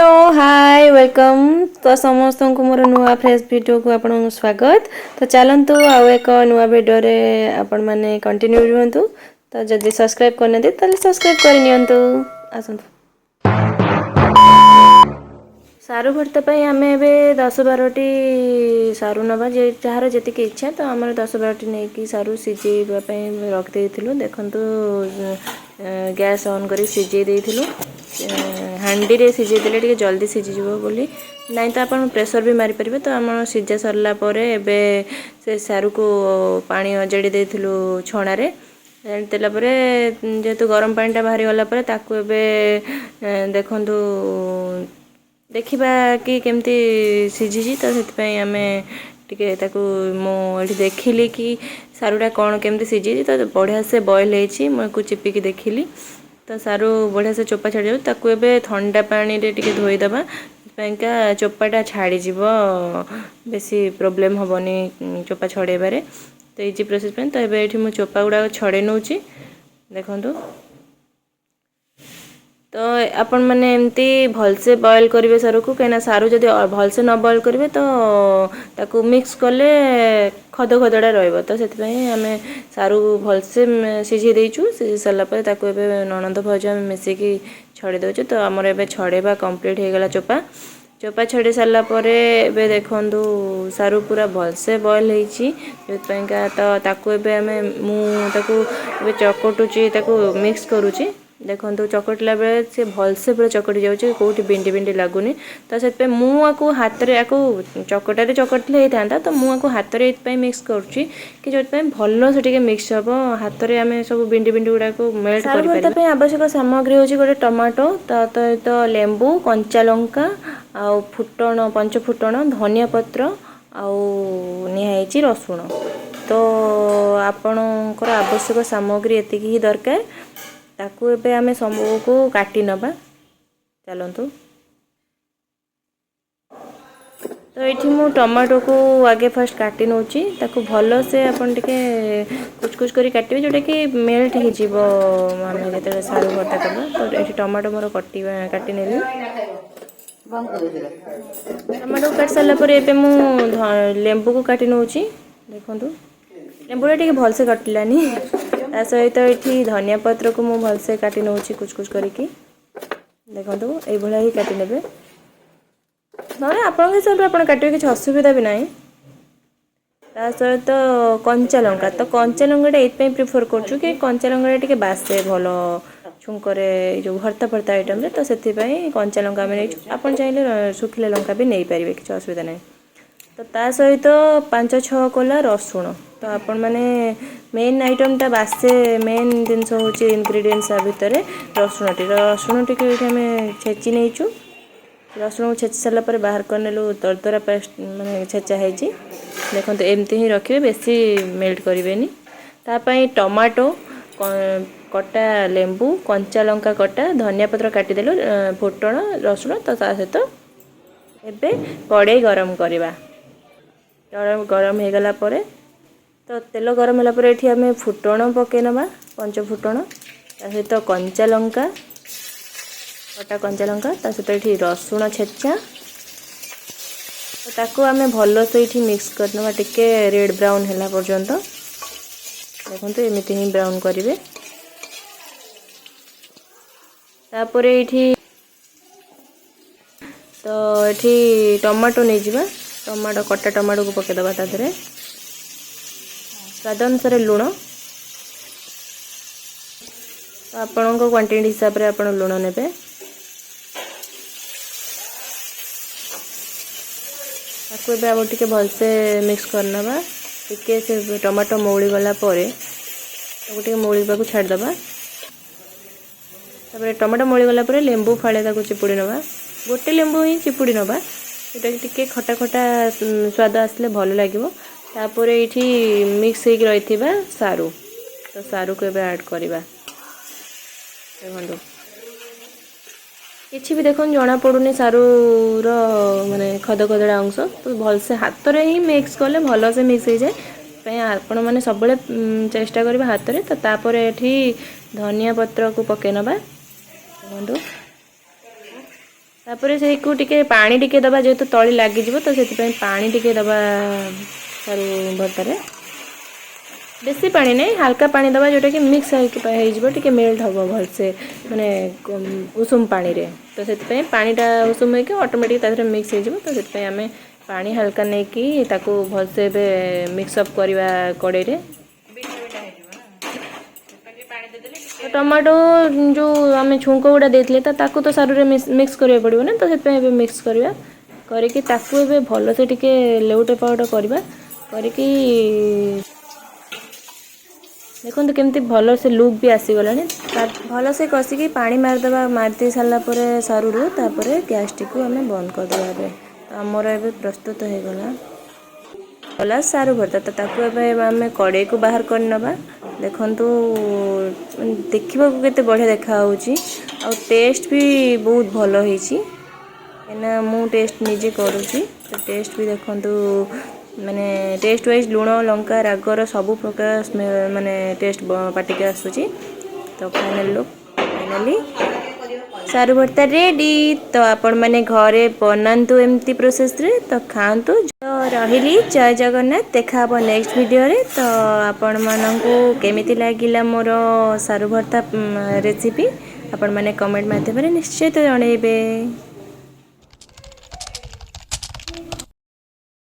Hello hi welcome तो समस्त को मोर नुआ फ्रेश वीडियो को आपन स्वागत। तो चलतु आउ एक नुआ वीडियो रे आपण माने कंटिन्यू रुहंतु। तो जदि सब्सक्राइब करने ताले सब्सक्राइब कर नियंतु। आसंतु सारू भर्ता पई आमे एबे 10-12टी सारू नबा जे जहार जतिके इच्छा तो हमर 10-12टी नै कि सारू सिजेबा पई रख देथिलु। देखंतु गैस ऑन करी सिजे देथिलु। हांडी रे सिजे देले टिके जल्दी सिजी जिवो बोली नहीं तो अपन प्रेशर भी मारी परिबे। तो हम सिजा सरला परे एबे से सारू को पानी अजड़ी देथिलु छणा रे तेला परे जेतु गरम पानी टा बाहरी गला परे ताकू एबे देखंतु देखिबा कि केमती सिझिजी। तो सेति आमे टिके ताकू मो एठी देखिली कि सारूटा कौन केमती सिझिजी। तो बढ़िया से बॉयल होईची मको चिपिकी देखिली तो सारू बढ़िया से चोपा छाड़ी जाऊ। ताकू एबे ठंडा पानी रे टिके धोई दबा पैंका चोपाटा छाड़ी जीवो बेसी प्रॉब्लम हबनी चोपा छड़ेबारे। तो इजी प्रोसेस पे तो एबे एठी मो चोपा गुडा छड़े नउची देखंतु। तो अपन माने एमती भलसे बॉयल करिवे सारू को कहिना सारू जदि भलसे न बॉयल करिवे तो ताकू मिक्स करले खद खदड़ा रहइबो। तो सेति पई हमें सारू भलसे सिझी देइचु। सिझी सरला परे ताकू एबे ननंद भौज हम मिसे की छड़े देउचु। तो हमर एबे छड़ेबा कंप्लीट हे गेला चोपा चोपा छड़े सरला परे एबे देखंतु सारू पूरा भलसे बॉयल हेइची जेत पैंका। तो ताकू एबे हमें मु ताकू एबे चकटुची ताकू मिक्स करूची देखंतु चकटला बेले से भलसे पूरा चकटी जाउची कोठी बिंडी बिंडी लागुनी। तो सेत पे मु आकू हाथ रे आकू चकटा रे चकटले हेतांता तो मु आकू हाथ रे इत पे मिक्स करची कि जेत पे भलो से टिके मिक्स हबो हाथ रे हमें सब बिंडी बिंडी गुडा को मेल्ट करि परिबा। पे आवश्यक सामग्री होची गोटे टमाटो तो लेंबू कंचा लंका आ फुटण पंच फुटण धनिया पत्र आ निहाइची रसुण। तो आपणकर आवश्यक सामग्री एतिकी ही दरकार ताकू एबे आमे सबो को काटी नबा चलंतु। तो एठी मु टमाटो को आगे फर्स्ट काटी नउची ताकू भलो से अपन टिके कुछ कुछ करी काटिबे जोटा कि मेल्ट हे जीवो माने जेते सारू भर्ता करबा। तो एठी टमाटो मोर काटी नेली टमाटो काट सरला पर एबे मु लेंबू को काटी नउची देखंतु लेंबूटा टिके भल से कटलानी ता सहित एठी धनिया पत्र को मु भल से काटी नउची कुछ कुछ करिकी देखंतु एई भला ही काटी नेबे। नरे आपन के सब आपन काटिबे किछ असुविधा भी नाही। ता सहित कंचा लंका तो कंचा लंकाटा एत पे प्रेफर करछु कि कंचा लंकाटा टिके बासे भलो छुंकरे जो भर्ता भर्ता आइटम रे। तो सेति पई कंचा लंका में आपन चाहिले सुखिला लंका भी नै परिबे किछ असुविधा नाही। तो ता सहित 5-6 कोला रसुण तो आपण माने मेन आइटम टा बासे मेन जिनस होची इंग्रेडिएंट्स आ भितरे रसुण टी के हमें छेची नेचु। रसुण छेची सरला पर बाहर करनेलु दरदरा पेस्ट माने छेचा हेची देखंतु एमती ही रखिबे बेसी मेल्ट करिवेनी। ता पई टमाटो कटा लेंबू कंचा लंका कटा धनिया पत्र काटी देलु फुटण रसुण तो ता सहित एबे कड़ाई गरम करबा गरम हे गला परे तो तेल गरम होला परे एठी हमें फुटण पके नबा पंच फुटण ता सहित कंचा लंका कटा कंचा लंका ता सहित एठी रसुण छेचा तो ताको हमें भलो से एठी मिक्स करनबा टिके रेड ब्राउन होला पर्यंत देखंतु एमिति ही ब्राउन करिवे। तापरे एठी तो एठी टमाटो नै जिबा टमाटो कटा टमाटो को पके दबा ता धरे स्वाद अनुसार लुण तो आपण को क्वांटिटी हिसाब रे आपण लुण नेबे। ताको बे अब टिके भल से मिक्स करनबा टिके से टमाटो मौली गला परे तो टिके मौली बाकू छाड़ दबा। तापर टमाटो मौली गला परे लेंबू फाळे ताको चिपुडी नबा गोटे लेंबू ही चिपुडी नबा एटा टिके खटा खटा स्वाद आसले भल लागिवो। तापर एठी मिक्स हे रहिथिबा सारू तो सारू को एबे ऐड करबा देखंतु किछि भी देखन जणा पडुनी सारू रो माने खद खदड़ा अंश तो भल से हाथ रे ही मिक्स करले भलो से मिक्स हे जाय पे आपण माने सबले चेष्टा करबा हाथ रे। तो तापर एठी धनिया पत्र को पके नबा देखंतु तापर से टिके पानी टिके दबा जेहेतु तली लगी तो से पानी टिके दबा सारू भर्तार बेसी पानी नहीं हल्का पानी दबा जोटा कि मिक्स हो मेल्ट हम भलसे माने उषुम पानी रे तो से पानीटा उषुम हो ऑटोमेटिक मिक्स हो तो से आम पानी हल्का नहीं कि भलसे मिक्सअप करवा कड़े रे टमाटो जो आम छुंक गुड़ा देते तो सारू मिक्स करा पड़ो ना तो से मिक्स करवा करके भल से टिके लेउटे पाउट करवा करके देखो तो केमती भल से लुक भी आसीगला भल से कसिकी पानी मारदे मारदे सारापर सारू तापर गैस टी को आम बंद करदे आमर ए प्रस्तुत हो गला सारू भर्ता तो आम कड़े को बाहर कर नबा देखु देखा केते बढ़िया देखा आ टेस्ट भी बहुत भल होना मु टेस्ट निजे करुँची तो टेस्ट भी देखु माने टेस्ट वाइज लुण लंका रागर सबु प्रकार स्मेल माने टेस्ट पाटिके आसूची तो फाइनली सारू भर्ता रेडी तो आपण माने घरे बनातु एमती प्रोसेस रे तो खातु तो रही जय जगन्नाथ देखा नेक्स्ट वीडियो रे तो आपण मानकु केमिति लागिला मोर सारू भर्ता रेसिपी आपण माने कमेंट माध्यम रे निश्चय तो जणैबे।